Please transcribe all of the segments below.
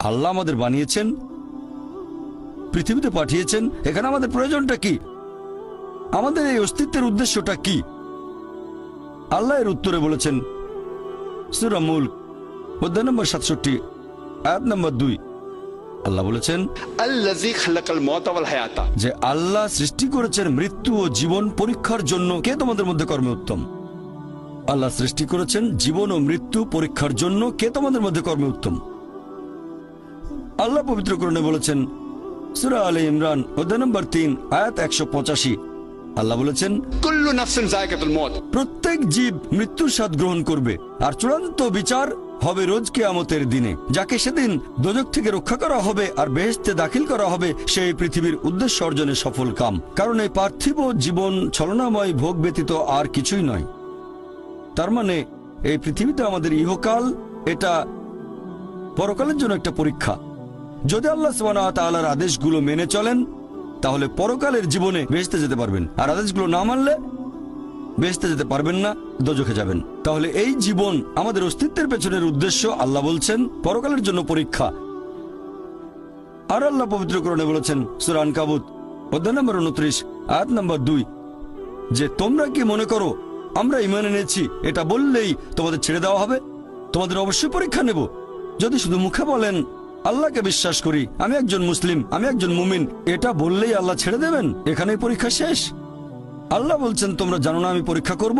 আল্লাহ আমাদের বানিয়েছেন, পৃথিবীতে পাঠিয়েছেন, এখানে আমাদের প্রয়োজনটা কি, আমাদের এই অস্তিত্বের উদ্দেশ্যটা কি? আল্লাহ এর উত্তরে বলেছেন সূরা মুলক অধ্যায় নম্বর 67 আয়াত নম্বর 2। আল্লাহ বলেছেন আল্লাযী খালাকাল মাউতা ওয়াল হায়াতা, যে আল্লাহ সৃষ্টি করেছেন মৃত্যু ও জীবন পরীক্ষার জন্য। কে তোমাদের মধ্যে কর্মে উত্তম? আল্লাহ সৃষ্টি করেছেন জীবন ও মৃত্যু পরীক্ষার জন্য। কে তোমাদের মধ্যে কর্মে উত্তম? আল্লাহ পবিত্র কোরআনে বলেছেন সূরা আলে ইমরান অধ্যায় নম্বর 3 আয়াত 185। আল্লাহ বলেছেন কুল্লু নাফসিন যায়কাতুল মউত, প্রত্যেক জীব মৃত্যুর স্বাদ গ্রহণ করবে, আর চূড়ান্ত বিচার হবে রোজ কিয়ামতের দিনে। যাকে সেদিন দোজখ থেকে রক্ষা করা হবে আর বেহেশতে দাখিল করা হবে, সেই পৃথিবীর উদ্দেশ্য অর্জনে সফল কাম। কারণ এই পার্থিব জীবন ছলনাময় ভোগ ব্যতীত আর কিছুই নয়। তার মানে এই পৃথিবীতে আমাদের ইহকাল, এটা পরকালের জন্য একটা পরীক্ষা। যদি আল্লাহ সুবহানাহু ওয়া তাআলার আদেশগুলো মেনে চলেন তাহলে পরকালের জীবনে বেহেশতে যেতে পারবেন, আর আদেশগুলো না মানলে বেহেশতে যেতে পারবেন না, দোজখে যাবেন। তাহলে এই জীবন আমাদের অস্তিত্বের পেছনের উদ্দেশ্য। আল্লাহ বলছেন পরকালের জন্য পরীক্ষা। আর আল্লাহ পবিত্র কোরআনে বলেছেন সূরা আনকাবুত অধ্যায় নম্বর 29 আয়াত নম্বর 2 যে তোমরা কি মনে করো আমরা ঈমান এনেছি এটা বললেই তোমাদের ছেড়ে দেওয়া হবে? তোমাদের অবশ্যই পরীক্ষা নেব। যদি শুধু মুখে বলেন আল্লাহকে বিশ্বাস করি, আমি একজন মুসলিম, আমি একজন মুমিন, এটা বললেই আল্লাহ ছেড়ে দেবেন? এখানেই পরীক্ষা শেষ? আল্লাহ বলছেন তোমরা জানো না আমি পরীক্ষা করব?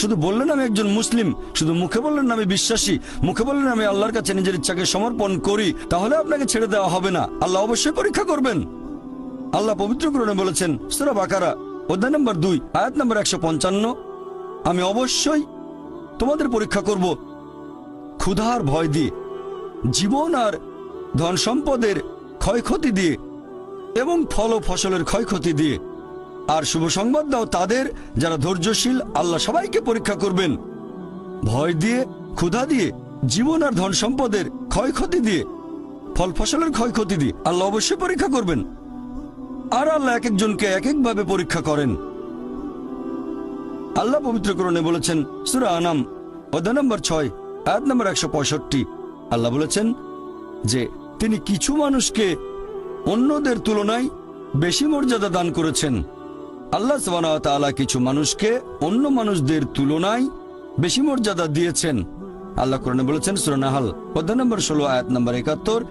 শুধু বললেন আমি একজন মুসলিম, শুধু মুখে বললেন আমি বিশ্বাসী, মুখে বললেন আমি আল্লাহর কাছে নিজের ইচ্ছাকে সমর্পণ করি, তাহলে আপনাকে ছেড়ে দেওয়া হবে না। আল্লাহ অবশ্যই পরীক্ষা করবেন। আল্লাহ পবিত্র কোরআনে বলেছেন সূরা বাকারা অধ্যায় নম্বর 2 আয়াত নম্বর 155 আমি অবশ্যই তোমাদের পরীক্ষা করব ক্ষুধার ভয় দিয়ে, জীবন আর ধন সম্পদের ক্ষয়ক্ষতি দিয়ে এবং ফল ও ফসলের ক্ষয়ক্ষতি দিয়ে। আর শুভ সংবাদ দাও তাদের যারা ধৈর্যশীল। আল্লাহ সবাইকে পরীক্ষা করবেন ভয় দিয়ে, ক্ষুধা দিয়ে, জীবন আর ধন সম্পদের ক্ষয়ক্ষতি দিয়ে, ফল ফসলের ক্ষয়ক্ষতি দিয়ে। আল্লাহ অবশ্যই পরীক্ষা করবেন। আর আল্লাহ এক একজনকে এক একভাবে পরীক্ষা করেন। আল্লাহ পবিত্র কোরআনে বলেছেন সূরা আনাম অধ্যায় নম্বর 6 আয়াত নম্বর 165। আল্লাহ বলেছেন যে তিনি কিছু মানুষকে অন্যদের তুলনায় বেশি মর্যাদা দান করেছেন। আল্লাহ সুবহানাহু ওয়া তাআলা কিছু মানুষকে অন্য মানুষদের তুলনায় বেশি মর্যাদা দিয়েছেন। আল্লাহ কোরআনে বলেছেন সূরা নাহল অধ্যায় নম্বর 16 আয়াত নম্বর 71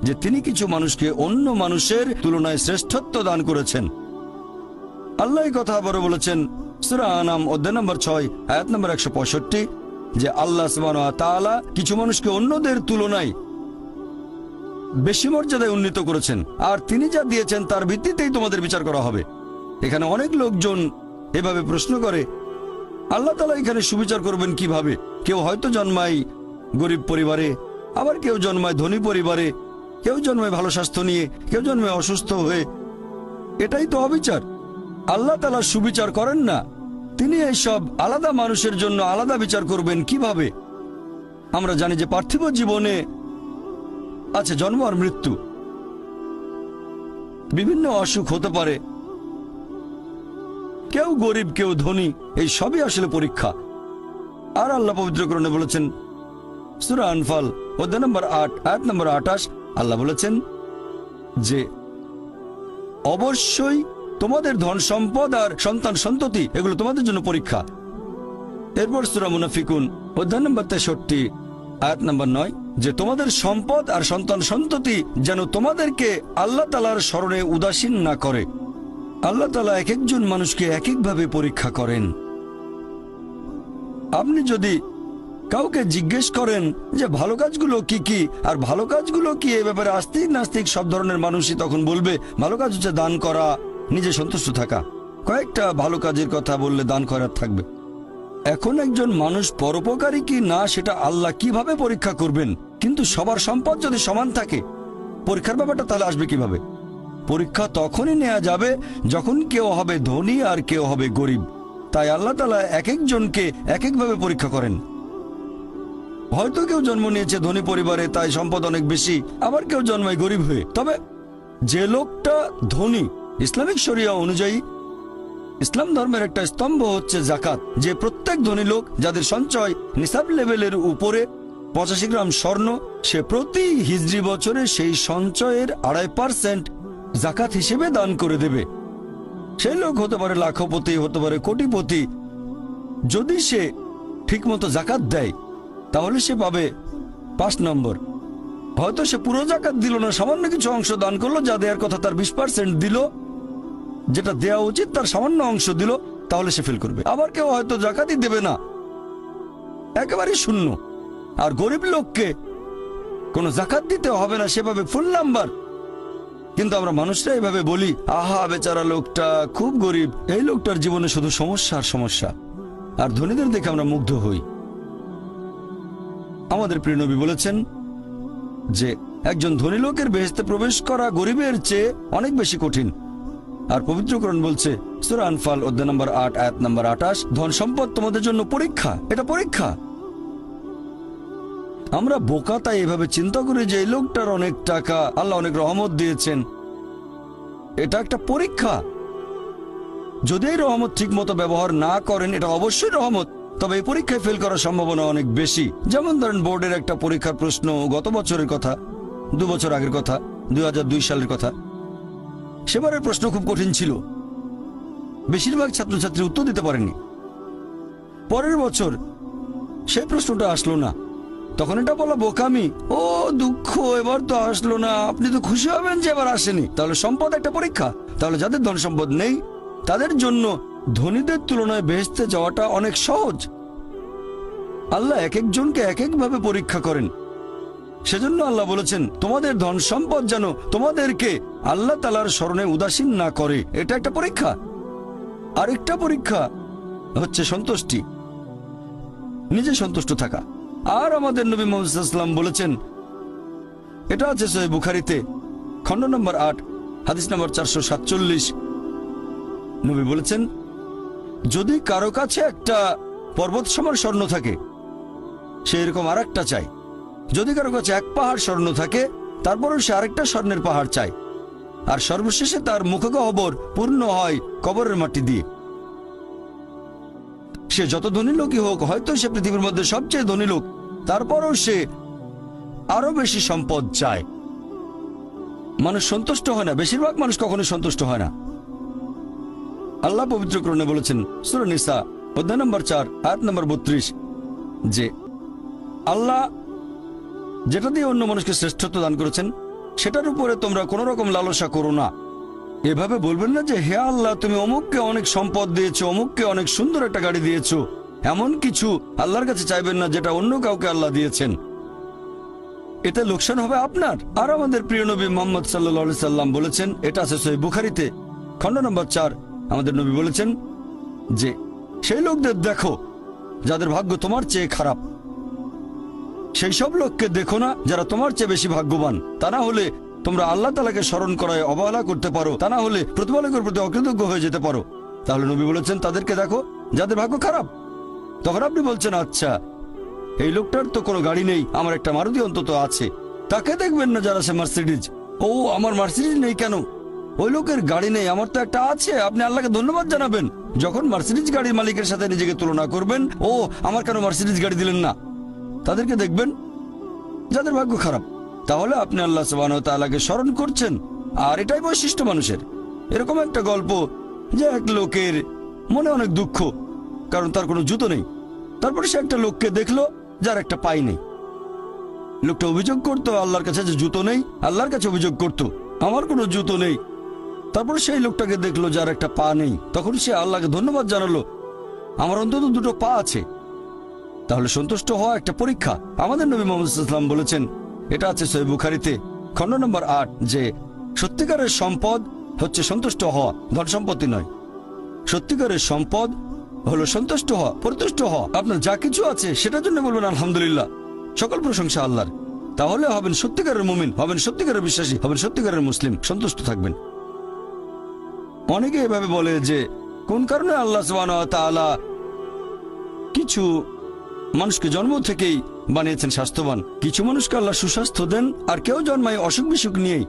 যে তিনি কিছু মানুষকে অন্য মানুষের তুলনায় শ্রেষ্ঠত্ব দান করেছেন। আল্লাহ এই কথা আবারও বলেছেন সূরা আনাম অধ্যায় নম্বর 6 আয়াত নম্বর 165 যে আল্লাহ সুবহানাহু ওয়া তাআলা কিছু মানুষকে অন্যদের তুলনায় বেশি মর্যাদায় উন্নীত করেছেন, আর তিনি যা দিয়েছেন তার ভিত্তিতেই তোমাদের বিচার করা হবে। এখানে অনেক লোকজন এভাবে প্রশ্ন করে আল্লাহ তাআলা এখানে সুবিচার করবেন কিভাবে? কেউ হয়তো জন্মায় গরিব পরিবারে, আবার কেউ জন্মায় ধনী পরিবারে, কেউ জন্মায় ভালো স্বাস্থ্য নিয়ে, কেউ জন্মায় অসুস্থ হয়ে। এটাই তো অবিচার। আল্লাহ তাআলা সুবিচার করেন না। তিনি এইসব আলাদা মানুষের জন্য আলাদা বিচার করবেন কিভাবে? আমরা জানি যে পার্থিব জীবনে আছে জন্ম আর মৃত্যু, বিভিন্ন অসুখ হতে পারে, কেউ গরিব কেউ ধনী, এই সবই আসলে পরীক্ষা। আর আল্লাহ পবিত্র কোরআনে বলেছেন সূরা আনফাল অধ্যায় নম্বর 8 আয়াত নম্বর 28 আল্লাহ বলেছেন যে অবশ্যই তোমাদের ধন সম্পদ আর সন্তান সন্ততি এগুলো তোমাদের জন্য পরীক্ষা। এরপর সূরা মুনাফিকুন অধ্যায় নম্বর 63 আয়াত নম্বর 9 যে তোমাদের সম্পদ আর সন্তান সন্ততি যেন তোমাদেরকে আল্লাহ তাআলার স্মরণে উদাসীন না করে। আল্লাহ তাআলা এক একজন মানুষকে এক একভাবে পরীক্ষা করেন। আপনি যদি কাউকে জিজ্ঞেস করেন যে ভালো কাজগুলো কি কি আর ভালো কাজগুলো কি, এ ব্যাপারে আস্তিক নাস্তিক সব ধরনের মানুষই তখন বলবে ভালো কাজ হচ্ছে দান করা, নিজে সন্তুষ্ট থাকা। কয়েকটা ভালো কাজের কথা বললে দান করার থাকবে। এখন একজন মানুষ পরোপকারী কি না সেটা আল্লাহ কিভাবে পরীক্ষা করবেন? কিন্তু সবার সম্পদ যদি সমান থাকে, পরীক্ষার ব্যাপারটা তাহলে আসবে কিভাবে? পরীক্ষা তখনই নেওয়া যাবে যখন কেউ হবে ধনী আর কেউ হবে গরিব। তাই আল্লাহ তাআলা এক একজনকে এক একভাবে পরীক্ষা করেন। হয়তো কেউ জন্ম নিয়েছে ধনী পরিবারে, তাই সম্পদ অনেক বেশি, আবার কেউ জন্মায় গরিব হয়ে। তবে যে লোকটা ধনী, ইসলামিক শরিয়া অনুযায়ী ইসলাম ধর্মের একটা স্তম্ভ হচ্ছে যাকাত, যে প্রত্যেক ধনী লোক যাদের সঞ্চয় নিসাব লেভেলের উপরে 85 গ্রাম স্বর্ণ, সে প্রতি হিজরি বছরে সেই সঞ্চয়ের 2.5% জাকাত হিসেবে দান করে দেবে। সেই লোক হতে পারে লাখপতি, হতে পারে কোটিপতি। যদি সে ঠিকমতো জাকাত দেয় তাহলে সে পাবে 5 নম্বর। হয়তো সে পুরো জাকাত দিল না, সামান্য কিছু অংশ দান করলো, যা দেওয়ার কথা তার 20% দিল, যেটা দেওয়া উচিত তার সামান্য অংশ দিল, তাহলে সে ফেল করবে। আবার কেউ হয়তো জাকাতই দেবে না, একেবারে শূন্য। আর গরিব লোককে কোনো জাকাত দিতে হবে না, সেভাবে ফুল নাম্বার। কিন্তু আমরা মানুষরা এভাবে বলি, আহা বেচারা লোকটা খুব গরিব, এই লোকটার জীবনে শুধু সমস্যা আর সমস্যা। আর ধনীদের দেখে আমরা মুগ্ধ হই। আমাদের প্রিয় নবী বলেছেন যে একজন ধনী লোকের বেহেশতে প্রবেশ করা গরিবের চেয়ে অনেক বেশি কঠিন। আর পবিত্র কোরআন বলছে সূরা আনফাল অধ্যায় নম্বর 8 আয়াত নম্বর 28, ধন সম্পদ তোমাদের জন্য পরীক্ষা, এটা পরীক্ষা। আমরা বোকা তাই এভাবে চিন্তা করি যে এই লোকটার অনেক টাকা, আল্লাহ অনেক রহমত দিয়েছেন, এটা একটা পরীক্ষা। যদি এই রহমত ঠিক মতো ব্যবহার না করেন, এটা অবশ্যই রহমত, তবে এই পরীক্ষায় ফেল করার সম্ভাবনা অনেক বেশি। যেমন ধরেন বোর্ডের একটা পরীক্ষার প্রশ্ন, গত বছরের কথা, 2 বছর আগের কথা, 2002 সালের কথা। সেবারের প্রশ্ন খুব কঠিন ছিল, বেশিরভাগ ছাত্রছাত্রী উত্তর দিতে পারেনি। পরের বছর সেই প্রশ্নটা আসলো না, তখন এটা বলা বোকামি, ও দুঃখ, এবার তো আসলো না, আপনি তো খুশি হবেন যে এবার আসেনি। তাহলে সম্পদ একটা পরীক্ষা। তাহলে যাদের ধন সম্পদ নেই তাদের জন্য ধনীদের তুলনায় বেহেশতে যাওয়াটা অনেক সহজ। আল্লাহ এক একজনকে এক একভাবে পরীক্ষা করেন। সেজন্য আল্লাহ বলেছেন তোমাদের ধন সম্পদ যেন তোমাদেরকে আল্লাহ তাআলার স্মরণে উদাসীন না করে, এটা একটা পরীক্ষা। আরেকটা পরীক্ষা হচ্ছে সন্তুষ্টি, নিজে সন্তুষ্ট থাকা। আর আমাদের নবী মুহাম্মদ সাল্লাল্লাহু আলাইহি ওয়াসাল্লাম বলেছেন, এটা আছে সহিহ বুখারীতে খণ্ড নম্বর 8 হাদিস নম্বর 447, নবী বলেছেন যদি কারো কাছে একটা পর্বত সমান স্বর্ণ থাকে সে এরকম আরেকটা চায়। যদি কারো কাছে 1 পাহাড় স্বর্ণ থাকে তারপরেও সে আরেকটা স্বর্ণের পাহাড় চায়। আর সর্বশেষে তার মুখগহ্বর পূর্ণ হয় কবরের মাটি দিয়ে। সে যত ধনী লোকই হোক, হয়তো সে পৃথিবীর মধ্যে সবচেয়ে ধনী লোক, তারপরেও সে আরো বেশি সম্পদ চায়। মানুষ সন্তুষ্ট হয় না, বেশিরভাগ মানুষ কখনোই সন্তুষ্ট হয় না। আল্লাহ পবিত্র কোরআনে বলেছেন সূরা নিসা অধ্যায় নম্বর 4 আয়াত নম্বর 32 যে আল্লাহ যেটা দিয়ে অন্য মানুষকে শ্রেষ্ঠত্ব দান করেছেন সেটার উপরে তোমরা কোনো রকম লালসা করো না। এভাবে বলবেন না যে হে আল্লাহ তুমি অমুককে অনেক সম্পদ দিয়েছো, অমুককে অনেক সুন্দর একটা গাড়ি দিয়েছো, এমন কিছু আল্লাহর কাছে চাইবেন না যেটা অন্য কাউকে আল্লাহ দিয়েছেন। এতে লোকসান হবে আপনার। আর আমাদের প্রিয় নবী মুহাম্মদ সাল্লাল্লাহু আলাইহি সাল্লাম বলেছেন, এটা আছে সহিহ বুখারীতে খণ্ড নম্বর 4, আমাদের নবী বলেছেন যে সেই লোকদের দেখো যাদের ভাগ্য তোমার চেয়ে খারাপ, সেই সব লোককে দেখো না যারা তোমার চেয়ে বেশি ভাগ্যবান। তা না হলে তোমরা আল্লাহ তাআলাকে স্মরণ করায় অবহেলা করতে পারো, তা না হলে প্রতিপালকের প্রতি অকৃতজ্ঞ হয়ে যেতে পারো। তাহলে নবী বলেছেন তাদেরকে দেখো যাদের ভাগ্য খারাপ। তখন আপনি বলছেন আচ্ছা এই লোকটার তো কোনো গাড়ি নেই, আমার একটা মারুতি অন্তত আছে। তাকে দেখবেন না যারা সে মার্সিডিজ, ও আমার মার্সিডিজ নেই কেন, ওই লোকের গাড়ি নেই, আমার তো একটা আছে। আপনি আল্লাহকে ধন্যবাদ জানাবেন। যখন মার্সিডিজ গাড়ির মালিকের সাথে নিজেকে তুলনা করবেন, ও আমার কেন মার্সিডিজ গাড়ি দিলেন না, তাদেরকে দেখবেন যাদের ভাগ্য খারাপ। তাহলে আপনি আল্লাহ সুবহানাহু ওয়া তাআলাকে স্মরণ করছেন। আর এটাই বৈশিষ্ট্য মানুষের। এরকম একটা গল্প যে এক লোকের মনে অনেক দুঃখ, কারণ তার কোনো জুতো নেই। তারপরে সে একটা লোককে দেখলো যার একটা পাই নেই। লোকটা অভিযোগ করতো আল্লাহর কাছে যে জুতো নেই, আল্লাহর কাছে অভিযোগ করতো আমার কোনো জুতো নেই। তারপরে সেই লোকটাকে দেখলো যার একটা পা নেই, তখন সে আল্লাহকে ধন্যবাদ জানালো আমার অন্তত 2টো পা আছে। তাহলে সন্তুষ্ট হওয়া একটা পরীক্ষা। আমাদের নবী মুহাম্মদ সাল্লাল্লাহু আলাইহি ওয়াসাল্লাম বলেছেন, এটা আছে সহিহ বুখারীতে খণ্ড নম্বর 8 যে সত্যিকারের সম্পদ হচ্ছে সন্তুষ্ট হওয়া, ধন সম্পত্তি নয়। সত্যিকারের সম্পদ হলো সন্তুষ্ট হওয়া, পরিতুষ্ট হওয়া। আপনার যা কিছু আছে সেটার জন্য বলবেন আলহামদুলিল্লাহ, সকল প্রশংসা আল্লাহর। তাহলে হবেন সত্যিকারের মুমিন, হবেন সত্যিকারের বিশ্বাসী, হবেন সত্যিকারের মুসলিম, সন্তুষ্ট থাকবেন। অনেকে এভাবে বলে যে কোন কারণে আল্লাহ সুবহানাহু ওয়া তাআলা কিছু মানুষকে জন্ম থেকেই বানিয়েছেন স্বাস্থ্যবান, কিছু মানুষকে আল্লাহ সুস্বাস্থ্য দেন, আর কেউ জন্মায় অসুখ বিসুখ নিয়েই,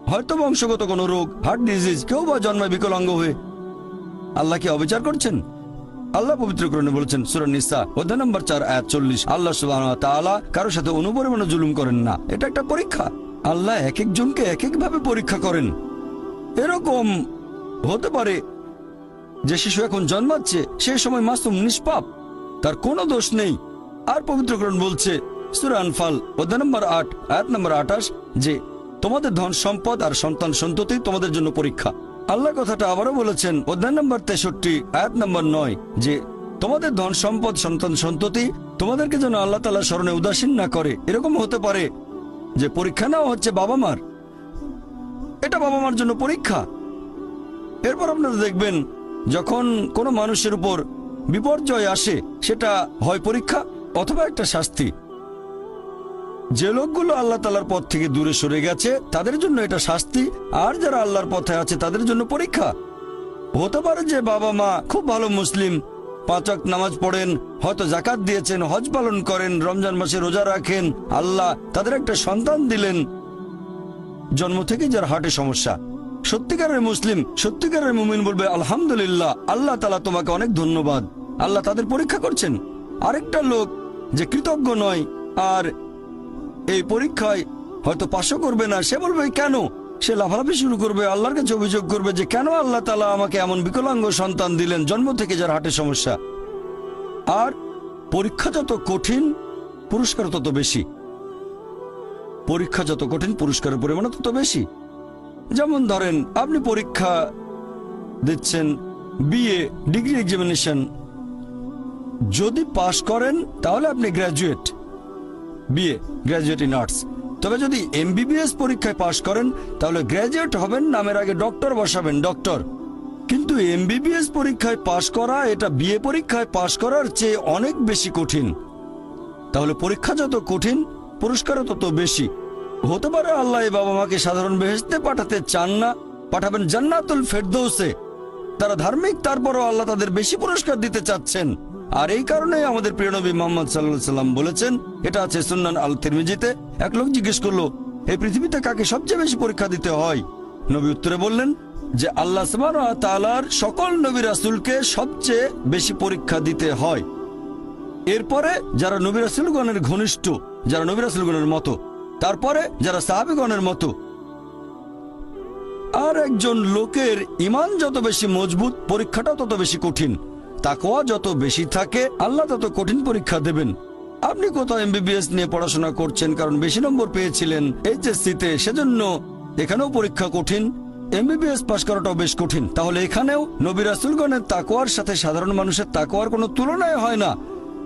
হয়তো বংশগত কোনো রোগ, হার্ট ডিজিজ, কেউ বা জন্মায় বিকলাঙ্গ হয়ে। আল্লাহ কি অবিচার করছেন? আল্লাহ পবিত্র কোরআনে বলেছেন সূরা নিসা অধ্যায় নম্বর 4 আয়াত 40, আল্লাহ সুবহানাহু ওয়া তাআলা কারোর সাথে অনুপরিমাণে জুলুম করেন না। এটা একটা পরীক্ষা। আল্লাহ এক একজনকে এক এক ভাবে পরীক্ষা করেন। এরকম হতে পারে যে শিশু এখন জন্মাচ্ছে, সেই সময় মাসুম নিষ্পাপ, তার কোনো দোষ নেই। আর পবিত্র কোরআন বলছে সূরা আনফাল অধ্যায় নম্বর 8 আয়াত নম্বর 28 যে তোমাদের ধন সম্পদ আর সন্তান সন্ততি তোমাদের জন্য পরীক্ষা। আল্লাহ কথাটা আবারও বলেছেন অধ্যায় নম্বর 63 আয়াত নম্বর 9 যে তোমাদের ধন সম্পদ সন্তান সন্ততি তোমাদেরকে যেন আল্লাহ তাআলা স্মরণে উদাসীন না করে। এরকম হতে পারে যে পরীক্ষা নেওয়া হচ্ছে বাবা মার, এটা বাবা মার জন্য পরীক্ষা। এরপর আপনারা দেখবেন যখন কোনো মানুষের উপর বিপর্যয় আসে, সেটা হয় পরীক্ষা অথবা একটা শাস্তি। যে লোকগুলো আল্লাহ তাআলার পথ থেকে দূরে সরে গেছে তাদের জন্য এটা শাস্তি, আর যারা আল্লাহর পথে আছে তাদের জন্য পরীক্ষা। হতে পারে যে বাবা মা খুব ভালো মুসলিম, 5 ওয়াক্ত নামাজ পড়েন, হয়তো যাকাত দিয়েছেন, হজ পালন করেন, রমজান মাসে রোজা রাখেন, আল্লাহ তাদের একটা সন্তান দিলেন জন্ম থেকে যার হার্টে সমস্যা। সত্যিকারের মুসলিম, সত্যিকারের মুমিন বলবে আলহামদুলিল্লাহ, আল্লাহ তাআলা তোমাকে অনেক ধন্যবাদ। আল্লাহ তাদের পরীক্ষা করছেন। আরেকটা লোক যে কৃতজ্ঞ নয় আর এই পরীক্ষায় হয়তো পাশও করবে না, সে বলবে কেন, সে লাফালাফি শুরু করবে, আল্লাহর কাছে অভিযোগ করবে যে কেন আল্লাহ তাআলা আমাকে এমন বিকলাঙ্গ সন্তান দিলেন জন্ম থেকে যার হার্টে সমস্যা। আর পরীক্ষা যত কঠিন পুরস্কার তত বেশি। পরীক্ষা যত কঠিন পুরস্কারের পরিমাণ তত বেশি। যেমন ধরেন আপনি পরীক্ষা দিচ্ছেন বিএ ডিগ্রি এক্সামিনেশন, যদি পাশ করেন তাহলে আপনি graduate, BA graduate in arts. তবে যদি এমবিবিএস পরীক্ষায় পাশ করেন তাহলে গ্র্যাজুয়েট হবেন, নামের আগে ডক্টর বসাবেন, ডক্টর। কিন্তু এমবিবিএস পরীক্ষায় পাশ করা এটা বিএ পরীক্ষায় পাশ করার চেয়ে অনেক বেশি কঠিন। তাহলে পরীক্ষা যত কঠিন পুরস্কারও তত বেশি। হতে পারে আল্লাহ এই বাবা মাকে সাধারণ বেহেশতে পাঠাতে চান না, পাঠাবেন জান্নাতুল ফেরদৌসে। তারা ধার্মিক, তারপরও আল্লাহ তাদের বেশি পুরস্কার দিতে চাচ্ছেন। আর এই কারণে আমাদের প্রিয় নবী মুহাম্মদ সাল্লাল্লাহু আলাইহি সাল্লাম বলেছেন, এটা আছে সুন্নান আল তিরমিজিতে, এক লোক জিজ্ঞেস করলো এই পৃথিবীতে কাকে সবচেয়ে বেশি পরীক্ষা দিতে হয়? নবী উত্তরে বললেন যে আল্লাহ সুবহানাহু ওয়া তাআলার সকল নবী রাসূলকে সবচেয়ে বেশি পরীক্ষা দিতে হয়। এরপরে যারা নবী রাসূলগণের ঘনিষ্ঠ, যারা নবী রাসূলগণের মতো, তারপরে যারা সাহাবীগণের মতো। আর একজন লোকের ঈমান যত বেশি মজবুত পরীক্ষাটা তত বেশি কঠিন। তাকওয়া যত বেশি থাকে আল্লাহ তত কঠিন পরীক্ষা দেবেন। আপনি কোথাও এমবিবিএস নিয়ে পড়াশোনা করছেন কারণ বেশি নম্বর পেয়েছিলেন এইচএসসিতে, সেজন্য এখানেও পরীক্ষা কঠিন। এমবিবিএস পাশ করাটাও বেশ কঠিন। তাহলে এখানেও নবী রাসূলগণের তাকওয়ার সাথে সাধারণ মানুষের তাকওয়ার কোনো তুলনায় হয় না।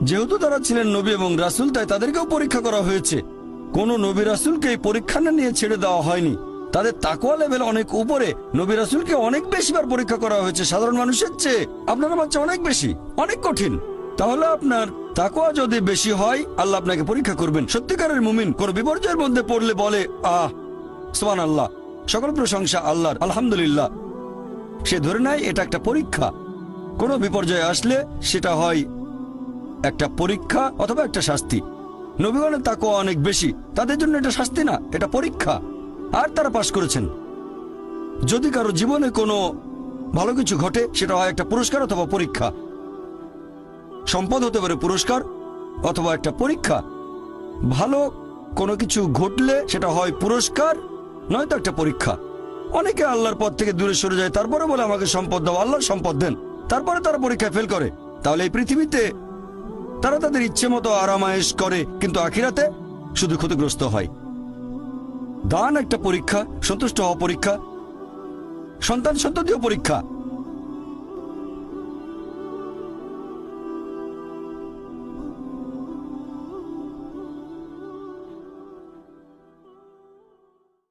যেহেতু তারা ছিলেন নবী এবং রাসূল, তাই তাদেরকেও পরীক্ষা করা হয়েছে। কোন নবী রাসূলকে এই পরীক্ষা না নিয়ে ছেড়ে দেওয়া হয়নি। তাদের তাকওয়া লেভেল অনেক উপরে। নবী রাসূলকে অনেক বেশিবার পরীক্ষা করা হয়েছে সাধারণ মানুষের চেয়ে। আপনার বাচ্চা অনেক বেশি, অনেক কঠিন। তাহলে আপনার তাকওয়া যদি বেশি হয় আল্লাহ আপনাকে পরীক্ষা করবেন। সত্যিকারের মুমিন কোন বিপর্যয়ের মধ্যে পড়লে বলে সুবহানাল্লাহ, সকল প্রশংসা আল্লাহর, আলহামদুলিল্লাহ। সে ধরে নেয় এটা একটা পরীক্ষা। কোন বিপর্যয় আসলে সেটা হয় একটা পরীক্ষা অথবা একটা শাস্তি। নবীগণের তাকওয়া অনেক বেশি, তাদের জন্য এটা শাস্তি না, এটা পরীক্ষা। আর তারা পাশ করেছেন। যদি কারো জীবনে কোনো ভালো কিছু ঘটে সেটা হয় একটা পুরস্কার অথবা পরীক্ষা। সম্পদ হতে পারে পুরস্কার অথবা একটা পরীক্ষা। ভালো কোনো কিছু ঘটলে সেটা হয় পুরস্কার নয়তো একটা পরীক্ষা। অনেকে আল্লাহর পথ থেকে দূরে সরে যায়, তারপরে বলে আমাকে সম্পদ দাও, আল্লাহর সম্পদ দেন, তারপরে তারা পরীক্ষায় ফেল করে। তাহলে এই পৃথিবীতে তারা তাদের ইচ্ছে মতো আরামায়েশ করে, কিন্তু আখিরাতে শুধু ক্ষতিগ্রস্ত হয়। দান একটা পরীক্ষা, সন্তুষ্ট হওয়া পরীক্ষা, সন্তান সন্ততিও পরীক্ষা।